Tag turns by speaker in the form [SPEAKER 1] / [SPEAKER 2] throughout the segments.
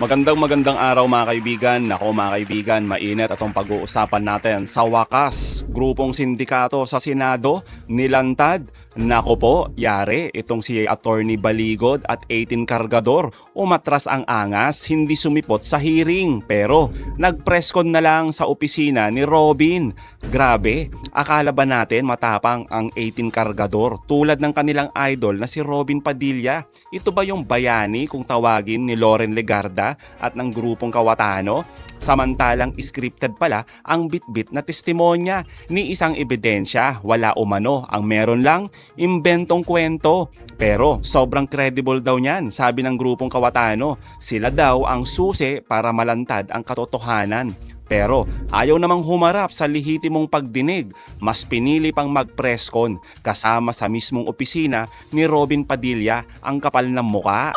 [SPEAKER 1] Magandang araw mga kaibigan. Nako mga kaibigan, mainit atong pag-uusapan natin. Sa wakas, grupong sindikato sa Senado nilantad. Nako po, yari itong si Attorney Baligod at 18 Cargador. Umatras ang angas, hindi sumipot sa hearing. Pero nag-presscon na lang sa opisina ni Robin. Grabe, akala ba natin matapang ang 18 Cargador tulad ng kanilang idol na si Robin Padilla? Ito ba yung bayani kung tawagin ni Loren Legarda at ng grupong Kawatano? Samantalang scripted pala ang bitbit na testimonya ni isang ebidensya, wala umano, ang meron lang imbentong kwento. Pero sobrang credible daw niyan, sabi ng grupong Kawatano. Sila daw ang susi para malantad ang katotohanan. Pero ayaw namang humarap sa lehitimong pagdinig, mas pinili pang mag-presscon kasama sa mismong opisina ni Robin Padilla. Ang kapal ng muka.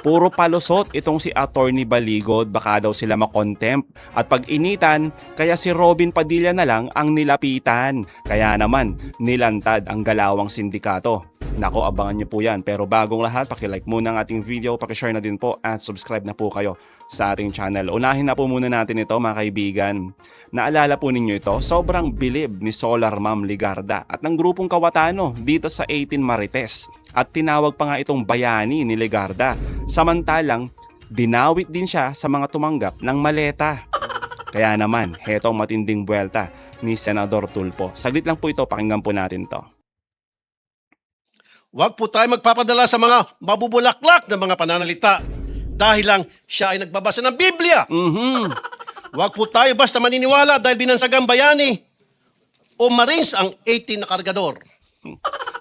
[SPEAKER 1] Puro palusot itong si Attorney Baligod, baka daw sila makontempt at pag-initan, kaya si Robin Padilla na lang ang nilapitan. Kaya naman, nilantad ang galawang sindikato. Nako, abangan niyo po yan. Pero bagong lahat, pakilike muna ang ating video, pakishare na din po at subscribe na po kayo sa ating channel. Unahin na po muna natin ito mga kaibigan. Naalala po ninyo ito, sobrang bilib ni Solar Ma'am Legarda at ng grupong Kawatano dito sa 18 Marites. At tinawag pa nga itong bayani ni Legarda. Samantalang, dinawit din siya sa mga tumanggap ng maleta. Kaya naman, hetong matinding buwelta ni Senador Tulfo. Saglit lang po ito, pakinggan po natin to.
[SPEAKER 2] Huwag po tayo magpapadala sa mga mabubulaklak na mga pananalita dahil lang siya ay nagbabasa ng Biblia. Huwag po tayo basta maniniwala dahil binansagang bayani o marines ang 18 na kargador.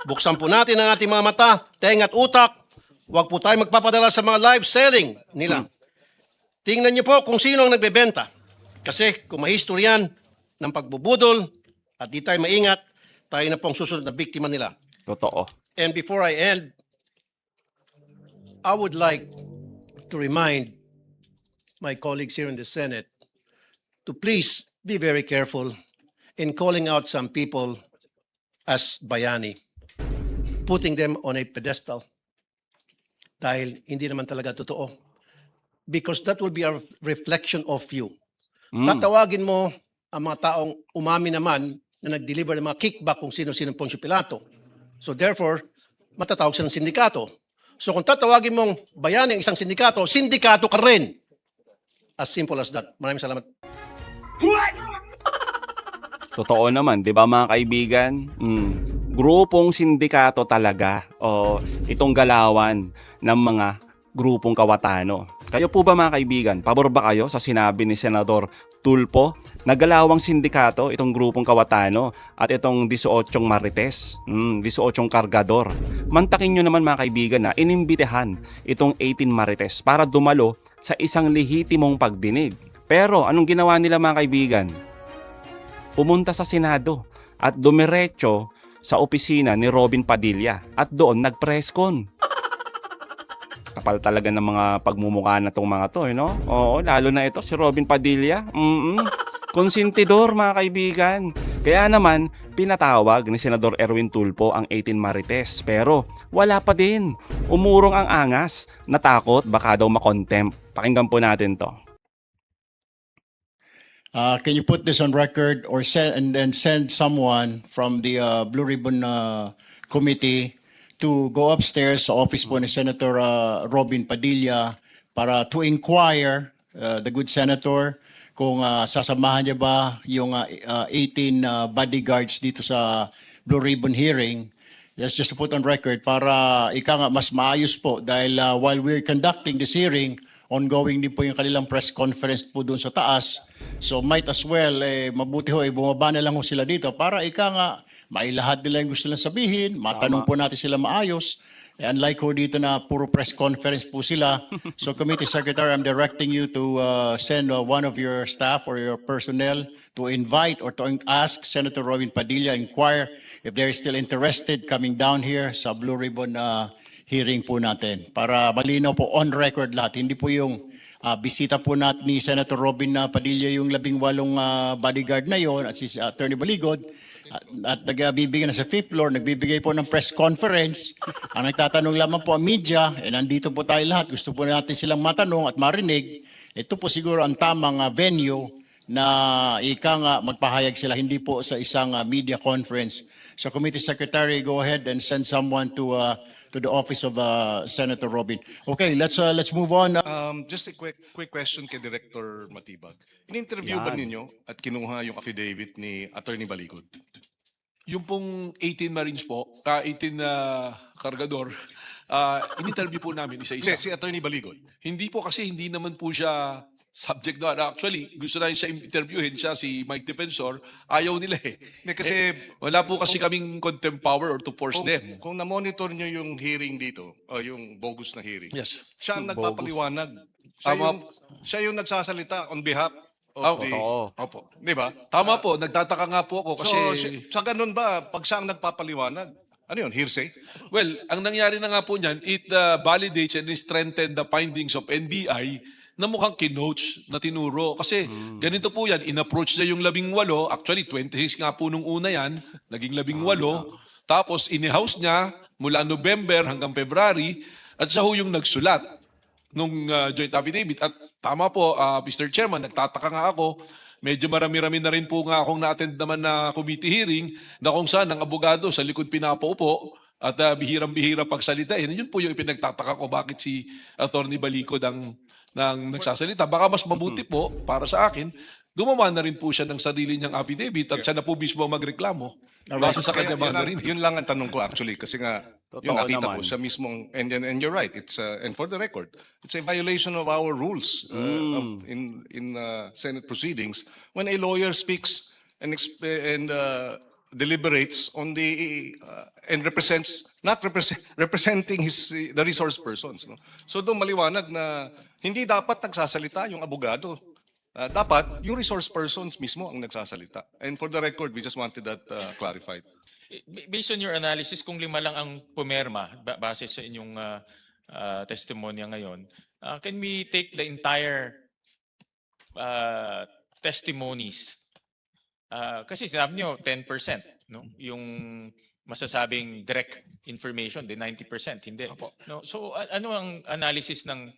[SPEAKER 2] Buksan po natin ang ating mga mata, tenga at utak. Huwag po tayo magpapadala sa mga live selling nila. Tingnan niyo po kung sino ang nagbebenta. Kasi kung mahistory yan ng pagbubudol at di tayo maingat, tayo na pong susunod na biktima nila.
[SPEAKER 1] Totoo.
[SPEAKER 2] And before I end, I would like to remind my colleagues here in the Senate to please be very careful in calling out some people as bayani, putting them on a pedestal dahil hindi naman talaga totoo. Because that will be a reflection of you. Tatawagin mo ang mga taong umami naman na nag-deliver ng mga kickback kung sino-sino Poncio Pilato. So therefore, matatawag siya ng sindikato. So kung tatawagin mong bayani ang isang sindikato, sindikato ka rin. As simple as that. Maraming salamat.
[SPEAKER 1] Totoo naman, 'di ba mga kaibigan? Grupong sindikato talaga o itong galawan ng mga grupong Kawatano. Kayo po ba mga kaibigan, pabor ba kayo sa sinabi ni Senador Tulfo na galawang sindikato itong grupong Kawatano at itong 18 Marites, 18 Cargador? Mantakin nyo naman mga kaibigan na inimbitehan itong 18 Marites para dumalo sa isang lehitimong pagdinig. Pero anong ginawa nila mga kaibigan? Pumunta sa Senado at dumiretso sa opisina ni Robin Padilla at doon nag-presscon. Kapal talaga ng mga pagmumukha na itong mga to, no? Oo, lalo na ito si Robin Padilla. Konsentidor mga kaibigan. Kaya naman, pinatawag ni Senador Erwin Tulfo ang 18 Marites. Pero wala pa din. Umurong ang angas. Natakot, baka daw makontempt. Pakinggan po natin to.
[SPEAKER 3] Can you put this on record or send someone from the Blue Ribbon Committee to go upstairs sa office po ni Senator Robin Padilla para to inquire the good senator kung sasamahan niya ba yung 18 bodyguards dito sa Blue Ribbon hearing. Yes, just to put on record para mas maayos po dahil while we're conducting this hearing, ongoing din po yung kanilang press conference po doon sa taas. So might as well, mabuti ho, bumaba na lang ho sila dito para mailahat nila yung gusto nilang sabihin, matanong po natin sila maayos. Unlike ho dito na puro press conference po sila. So Committee Secretary, I'm directing you to send one of your staff or your personnel to invite or to ask Senator Robin Padilla, inquire if they're still interested coming down here sa Blue Ribbon hearing po natin. Para malinaw po on record lahat. Hindi po yung bisita po natin ni Senator Robin Padilla yung 18 bodyguard na yon at si Attorney Baligod. At nagbibigay na sa fifth floor, nagbibigay po ng press conference. Ang nagtatanong lamang po ang media, nandito po tayo lahat, gusto po natin silang matanong at marinig. Ito po siguro ang tamang venue na ika nga magpahayag sila, hindi po sa isang media conference. So Committee Secretary, go ahead and send someone to the office of Senator Robin. Okay, let's move on.
[SPEAKER 4] Just a quick question kay Director Matibag. In-interview ba
[SPEAKER 1] Yan.
[SPEAKER 4] ninyo at kinuha yung affidavit ni Attorney Baligod?
[SPEAKER 5] Yung pong 18 Marines po, 18 kargador, in-interview po namin
[SPEAKER 4] Hindi,
[SPEAKER 5] isa-isa.
[SPEAKER 4] si Attorney Baligod.
[SPEAKER 5] Hindi po kasi hindi naman po siya subject doon. Actually, gusto na siya interviewin siya, si Mike Defensor. Ayaw nila eh.
[SPEAKER 4] Hindi, kasi
[SPEAKER 5] Wala po kasi kaming contempt power or to force them.
[SPEAKER 4] kung na-monitor nyo yung hearing dito, o yung bogus na hearing,
[SPEAKER 5] Yes.
[SPEAKER 4] siya ang
[SPEAKER 1] Bogus.
[SPEAKER 4] nagpapaliwanag. Siya
[SPEAKER 5] Tama.
[SPEAKER 4] siya yung nagsasalita on behalf
[SPEAKER 5] Ah,
[SPEAKER 4] of the...
[SPEAKER 1] Totoo.
[SPEAKER 5] Opo.
[SPEAKER 4] Di ba?
[SPEAKER 5] Tama po, nagtataka nga po ako kasi...
[SPEAKER 4] So, sa ganun ba, pag siya ang nagpapaliwanag, ano yun, hearsay?
[SPEAKER 5] Well, ang nangyari na nga po niyan, it validates and strengthens the findings of NBI na mukhang kinotes na tinuro. Kasi ganito po yan, in-approach niya yung 18, actually 26 nga po nung una yan, naging 18, tapos in-house niya mula November hanggang February, at siya ho yung nagsulat nung joint affidavit. At tama po, Mr. Chairman, nagtataka nga ako, medyo marami-rami na rin po nga akong na-attend naman na committee hearing na kung saan ang abogado sa likod pinapaupo at bihirang-bihira pagsalita. Yun po yung pinagtataka ko bakit si Attorney Balicod ang nagsasalita. Baka mas mabuti po para sa akin, gumawa na rin po siya ng sarili niyang affidavit at siya na po mismo ang magreklamo base sa kanya mga narinig.
[SPEAKER 4] Yun lang ang tanong ko actually, kasi nga, yung
[SPEAKER 1] Totoo
[SPEAKER 4] nakita
[SPEAKER 1] naman.
[SPEAKER 4] ko siya mismong, and you're right, it's, and for the record, it's a violation of our rules in Senate proceedings when a lawyer speaks and deliberates on the and representing the resource persons, no? So doon maliwanag na hindi dapat nagsasalita yung abogado. Dapat yung resource persons mismo ang nagsasalita. And for the record, we just wanted that clarified.
[SPEAKER 6] Based on your analysis, kung 5 lang ang pumerma, base sa inyong testimonya ngayon, can we take the entire testimonies? Kasi sinabi nyo 10%, no? Yung masasabing direct information, the 90%, hindi. No? So ano ang analysis ng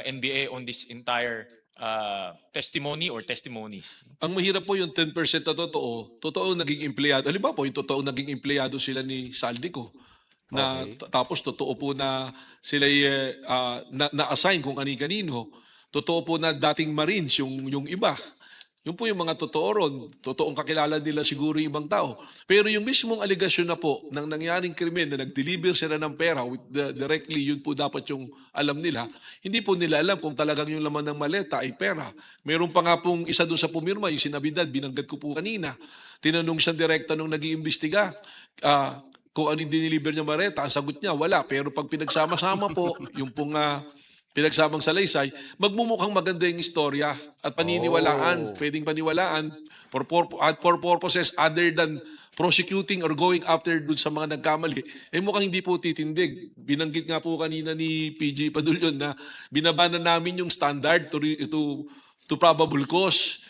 [SPEAKER 6] NBA on this entire testimony or testimonies?
[SPEAKER 5] Ang mahirap po yung 10% na totoo naging empleyado. Halimbawa po, yung totoo naging empleyado sila ni Saldico. Na tapos totoo po na sila na-assign kung kanino. Totoo po na dating Marines yung iba. Yun po yung mga totoo ron. Totoong kakilala nila siguro yung ibang tao. Pero yung mismong aligasyon na po ng nangyaring krimen na nag-deliver sila ng pera directly, yun po dapat yung alam nila. Hindi po nila alam kung talagang yung laman ng maleta ay pera. Meron pa nga pong isa doon sa pumirma, yung sinabidad, binanggad ko po kanina. Tinanong siyang direkta nung nag-iimbestiga, kung ano yung diniliver niya maleta, ang sagot niya, wala. Pero pag pinagsama-sama po, yung pong pinagsamang salaysay, magmumukhang maganda yung istorya at paniniwalaan. Pwedeng paniwalaan for purposes other than prosecuting or going after dun sa mga nagkamali. Mukhang hindi po titindig. Binanggit nga po kanina ni PG Padulyon na binaba na namin yung standard to probable cause.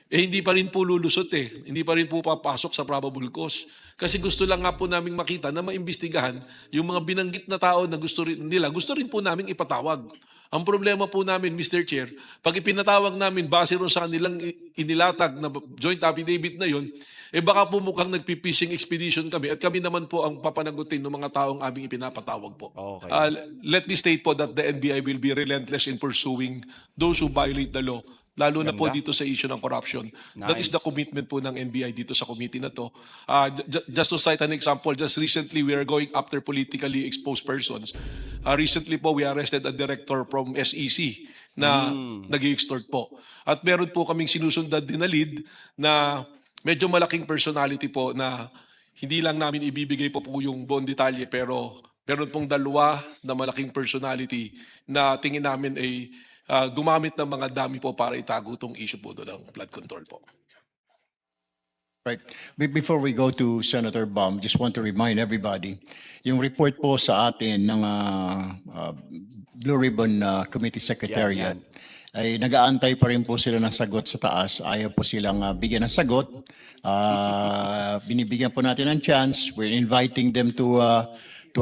[SPEAKER 5] Hindi pa rin po lulusot Hindi pa rin po papasok sa probable cause. Kasi gusto lang nga po naming makita na maimbestigahan yung mga binanggit na tao na gusto rin po naming ipatawag. Ang problema po namin, Mr. Chair, pag ipinatawag namin base ron sa kanilang inilatag na joint affidavit na yun, baka po mukhang nagpipishing expedition kami at kami naman po ang papanagutin ng mga taong aming ipinapatawag po.
[SPEAKER 1] Okay.
[SPEAKER 5] Let me state po that the NBI will be relentless in pursuing those who violate the law. Lalo na po
[SPEAKER 1] Ganda.
[SPEAKER 5] dito sa issue ng corruption. That is
[SPEAKER 1] Nice.
[SPEAKER 5] the commitment po ng NBI dito sa committee na to. Just to cite an example, just recently we are going after politically exposed persons. Recently po we arrested a director from SEC na nag-extort po. At meron po kaming sinusundan din na lead na medyo malaking personality po na hindi lang namin ibibigay po yung buong detalye pero meron pong dalawa na malaking personality na tingin namin ay gumamit ng mga dami po para itago itong issue po doon ng flood control po.
[SPEAKER 3] Right. Before we go to Senator Baum, just want to remind everybody, yung report po sa atin ng Blue Ribbon Committee Secretariat, ay nag-aantay pa rin po sila ng sagot sa taas. Ayaw po silang bigyan ng sagot. Binibigyan po natin ng chance. We're inviting them to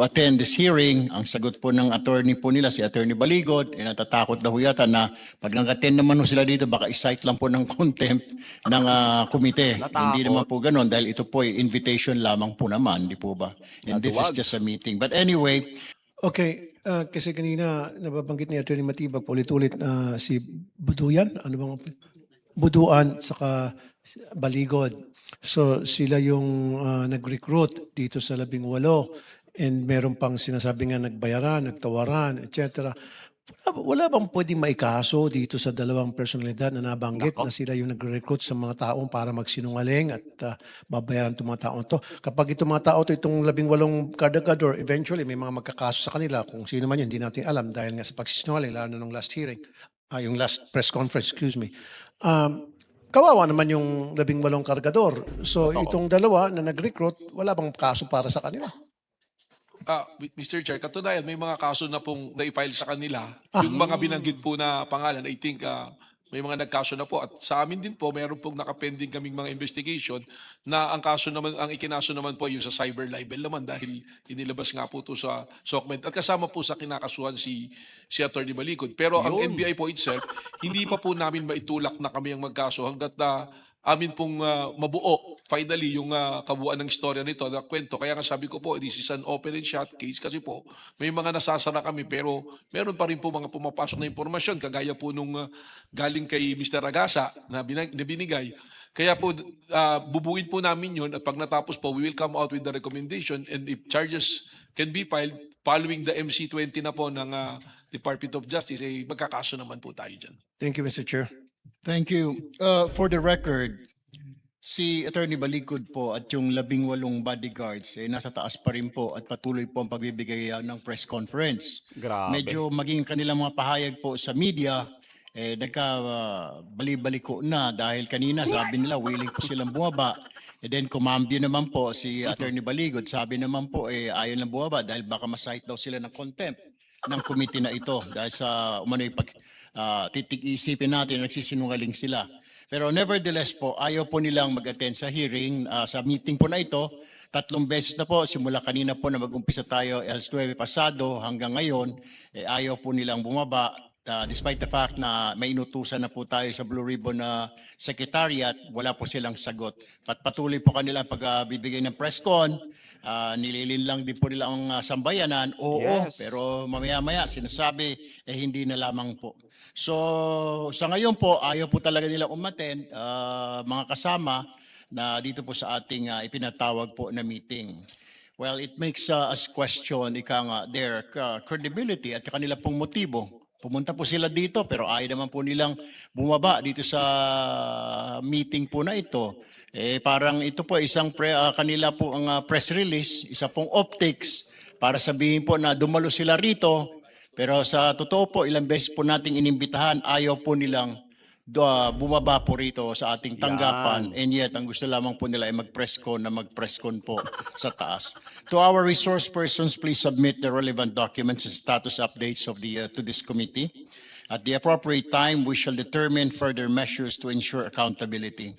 [SPEAKER 3] attend this hearing. Ang sagot po ng attorney po nila, si Attorney Baligod, natatakot daw yata na pag nag-attend naman po sila dito, baka i-cite lang po ng contempt ng komite. Hindi naman po ganun dahil ito po ay invitation lamang po naman, di po ba? And this is
[SPEAKER 1] Naduwag.
[SPEAKER 3] just a meeting. But anyway,
[SPEAKER 2] Okay, kasi kanina nababanggit ni Attorney Matibag paulit-ulit na si Buduyan, ano bang Buduan saka Baligod. So sila yung nag-recruit dito sa 18 and meron pang sinasabi nga nagbayaran, nagtawaran, etc. Wala bang pwedeng maikaso dito sa dalawang personalidad na nabanggit na sila yung nagre-recruit sa mga taong para magsinungaling at babayaran itong mga taong to? Kapag itong mga tao to, itong 18 kadagkador, eventually may mga magkakaso sa kanila. Kung sino man yun, hindi natin alam dahil nga sa pagsisinungaling, lalo na nung last hearing, yung last press conference, excuse me. Kawawa naman yung 18 kargador. So itong dalawa na nag-recruit, wala bang kaso para sa kanila?
[SPEAKER 5] Mr. Chair, katunayan, may mga kaso na pong na-file sa kanila. Yung mga binanggit po na pangalan, I think may mga nagkaso na po. At sa amin din po, meron pong nakapending kaming mga investigation na ang kaso naman, ang ikinaso naman po yung sa cyber libel naman dahil inilabas nga po ito sa SOCMED. At kasama po sa kinakasuhan si Atty. Baligod. Pero ang NBI po itself, hindi pa po namin maitulak na kami ang magkaso hanggat amin pong mabuo finally yung kabuuan ng istorya nito, na kwento. Kaya nga sabi ko po, this is an open and shut case kasi po may mga nasasara kami pero meron pa rin po mga pumapasok na impormasyon kagaya po nung galing kay Mr. Agasa na binigay. Kaya po bubuin po namin yun at pag natapos po, we will come out with the recommendation and if charges can be filed following the MC20 na po ng Department of Justice, magkakaso naman po tayo dyan.
[SPEAKER 2] Thank you, Mr. Chair.
[SPEAKER 3] thank you. For the record, si Attorney Baligod po at yung 18 bodyguards nasa taas pa rin po at patuloy po ang pagbibigay ng press conference.
[SPEAKER 1] Grabe.
[SPEAKER 3] Medyo maging kanilang mga pahayag po sa media, nagka-bali-baliko na dahil kanina sabi nila willing po silang bumaba. And then kumambyo naman po si Attorney Baligod, sabi naman po ayaw na bumaba dahil baka masite daw sila ng contempt ng committee na ito dahil sa umano'y titig-isipin natin nagsisinungaling sila. Pero nevertheless po, ayaw po nilang mag-attend sa hearing, sa meeting po na ito. 3 beses na po, simula kanina po na mag-umpisa tayo alas 9 pasado hanggang ngayon, ayaw po nilang bumaba. Despite the fact na may inutusan na po tayo sa Blue Ribbon na Secretariat, wala po silang sagot. Patuloy po kanila pagbibigay ng press con, nililin lang din po nila ang sambayanan, oo,
[SPEAKER 1] Yes.
[SPEAKER 3] pero mamaya-maya sinasabi, hindi na lamang po. So, sa ngayon po, ayaw po talaga nila umattend, mga kasama na dito po sa ating ipinatawag po na meeting. Well, it makes us question their credibility at kanila pong motibo. Pumunta po sila dito pero ayaw naman po nilang bumaba dito sa meeting po na ito. Parang ito po isang kanila po ang press release, isa pong optics para sabihin po na dumalo sila rito. Pero sa totoo po, ilang beses po nating inimbitahan, ayaw po nilang bumaba po rito sa ating tanggapan. And yet, ang gusto lamang po nila ay mag-press con na mag-press con po sa taas. To our resource persons, please submit the relevant documents and status updates of to this committee. At the appropriate time, we shall determine further measures to ensure accountability.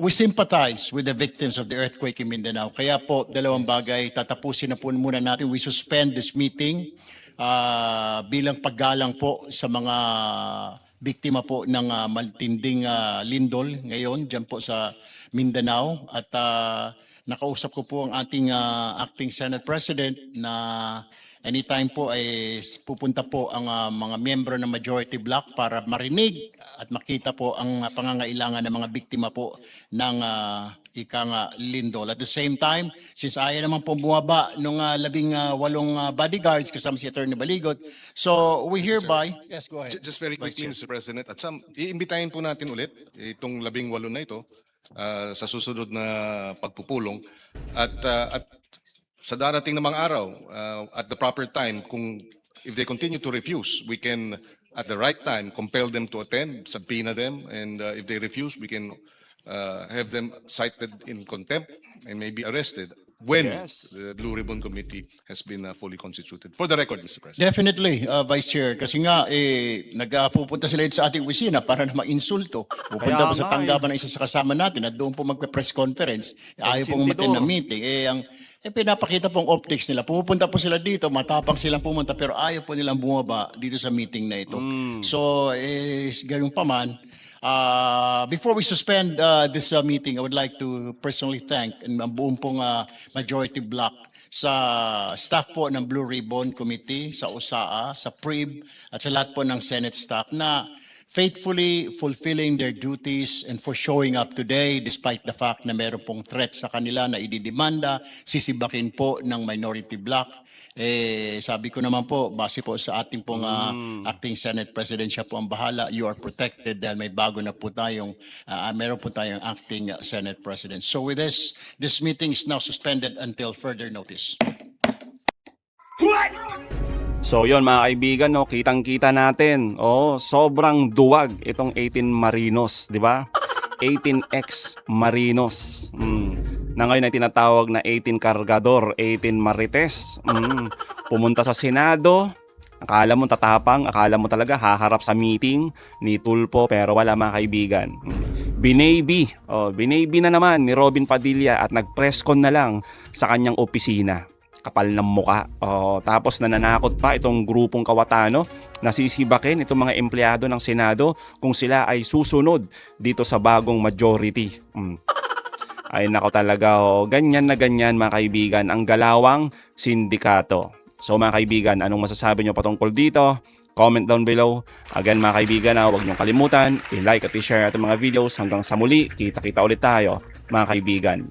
[SPEAKER 3] We sympathize with the victims of the earthquake in Mindanao. Kaya po, 2 bagay, tatapusin na po muna natin. We suspend this meeting bilang paggalang po sa mga biktima po ng matinding lindol ngayon dyan po sa Mindanao. At nakausap ko po ang ating acting Senate President na anytime po ay pupunta po ang mga miyembro ng majority bloc para marinig at makita po ang pangangailangan ng mga biktima po ng lindol. At the same time, since ayaw naman po bumaba nung 18 bodyguards kasama si Attorney Baligod, so we hereby, yes, go ahead.
[SPEAKER 4] Just very quickly, Mr. President, at iimbitahin po natin ulit itong 18 na ito sa susunod na pagpupulong at sa darating na mga araw, at the proper time, if they continue to refuse, we can, at the right time, compel them to attend, subpoena them, and if they refuse, we can have them cited in contempt and maybe arrested. when
[SPEAKER 1] Yes.
[SPEAKER 4] the Blue Ribbon Committee has been fully constituted. For the record, Mr. President.
[SPEAKER 3] Definitely, Vice Chair. Kasi nga, nagpupunta sila sa ating opisina para na ma-insulto. Pupunta
[SPEAKER 1] Kaya
[SPEAKER 3] pa sa
[SPEAKER 1] nga,
[SPEAKER 3] tanggapan ng isa sa kasama natin at doon po magpe-press conference. Ayaw pong
[SPEAKER 1] Sintidor.
[SPEAKER 3] matin ng meeting. Pinapakita pong optics nila. Pupunta po sila dito, matapang silang pumunta, pero ayaw po nilang bumaba dito sa meeting na ito. So, gayon pa man, before we suspend this meeting, I would like to personally thank ang buong pong majority block sa staff po ng Blue Ribbon Committee, sa USAA, sa PRIB, at sa lahat po ng Senate staff na faithfully fulfilling their duties and for showing up today despite the fact na meron pong threat sa kanila na ididemanda, sisibakin po ng minority bloc. Sabi ko naman po, base po sa ating pong acting Senate President, siya po ang bahala. You are protected dahil may bago na po tayong, meron po tayong acting Senate President. So with this meeting is now suspended until further notice.
[SPEAKER 1] So yon mga kaibigan, no, kitang-kita natin. Sobrang duwag itong 18 Marinos, di ba? 18 Marinos. Na ngayon ay tinatawag na 18 Cargador, 18 Marites. Pumunta sa Senado. Akala mo tatapang, akala mo talaga haharap sa meeting ni Tulfo, pero wala mga kaibigan. Binaybi na naman ni Robin Padilla at nag-press con na lang sa kanyang opisina. Kapal ng muka. Tapos nananakot pa itong grupong Kawatano na sisibakin itong mga empleyado ng Senado kung sila ay susunod dito sa bagong majority. Ay nako talaga, ganyan na ganyan mga kaibigan ang galawang sindikato. So mga kaibigan, anong masasabi nyo patungkol dito? Comment down below. Again mga kaibigan, huwag nyo kalimutan i-like at i-share itong mga videos. Hanggang sa muli, kita-kita ulit tayo mga kaibigan.